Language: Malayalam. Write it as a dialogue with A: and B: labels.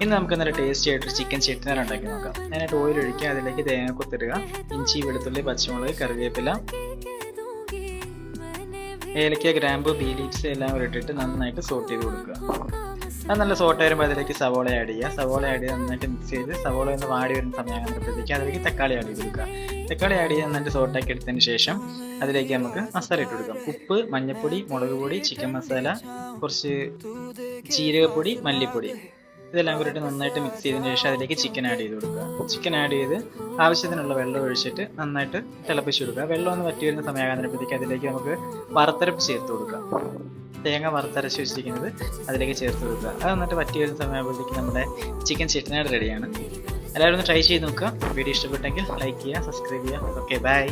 A: ഇനി നമുക്ക് നല്ല ടേസ്റ്റി ആയിട്ടൊരു ചിക്കൻ ചെട്ടിനാർ ഉണ്ടാക്കി നോക്കാം. അതിനായിട്ട് ഓയിൽ ഒഴിക്കുക, അതിലേക്ക് തേങ്ങ കൊത്തിടുക, ഇഞ്ചി വെളുത്തുള്ളി പച്ചമുളക് കറിവേപ്പില ഏലക്ക ഗ്രാമ്പു ബീ ലീവ്സ് എല്ലാം കൂടെ ഇട്ടിട്ട് നന്നായിട്ട് സോട്ട് ചെയ്ത് കൊടുക്കുക. അത് നല്ല സോട്ട് വരുമ്പോൾ അതിലേക്ക് സവോള ആഡ് ചെയ്യുക. സവോള ആഡ് ചെയ്ത് നന്നായിട്ട് മിക്സ് ചെയ്ത് സവോള ഒന്ന് വാടി വരുന്ന സമയമാകുമ്പോഴത്തേക്ക് അതിലേക്ക് തക്കാളി ആഡ് ചെയ്ത് കൊടുക്കുക. തക്കാളി ആഡ് ചെയ്ത് നന്നായിട്ട് സോട്ടാക്കി എടുത്തതിന് ശേഷം അതിലേക്ക് നമുക്ക് മസാല ഇട്ട് കൊടുക്കാം. ഉപ്പ്, മഞ്ഞൾപ്പൊടി, മുളക് പൊടി, ചിക്കൻ മസാല, കുറച്ച് ജീരകപ്പൊടി, മല്ലിപ്പൊടി ഇതെല്ലാം കൂടിയിട്ട് നന്നായിട്ട് മിക്സ് ചെയ്തതിന് ശേഷം അതിലേക്ക് ചിക്കൻ ആഡ് ചെയ്ത് കൊടുക്കുക. ചിക്കൻ ആഡ് ചെയ്ത് ആവശ്യത്തിനുള്ള വെള്ളം ഒഴിച്ചിട്ട് നന്നായിട്ട് തിളപ്പിച്ച് കൊടുക്കുക. വെള്ളം ഒന്ന് വറ്റി വരുന്ന സമയമാകുമ്പോഴത്തേക്ക് അതിലേക്ക് നമുക്ക് വറുത്തരപ്പ് ചേർത്ത് കൊടുക്കാം. തേങ്ങ വറുത്തരച്ച് വെച്ചിരിക്കുന്നത് അതിലേക്ക് ചേർത്ത് കൊടുക്കുക. അത് നന്നായിട്ട് വറ്റി വരുന്ന സമയമാകുമ്പോഴത്തേക്ക് നമ്മുടെ ചിക്കൻ ചെട്ടിനാട് റെഡിയാണ്. എല്ലാവരും ഒന്ന് ട്രൈ ചെയ്ത് നോക്കുക. വീഡിയോ ഇഷ്ടപ്പെട്ടെങ്കിൽ ലൈക്ക് ചെയ്യുക, സബ്സ്ക്രൈബ് ചെയ്യുക. Okay, by.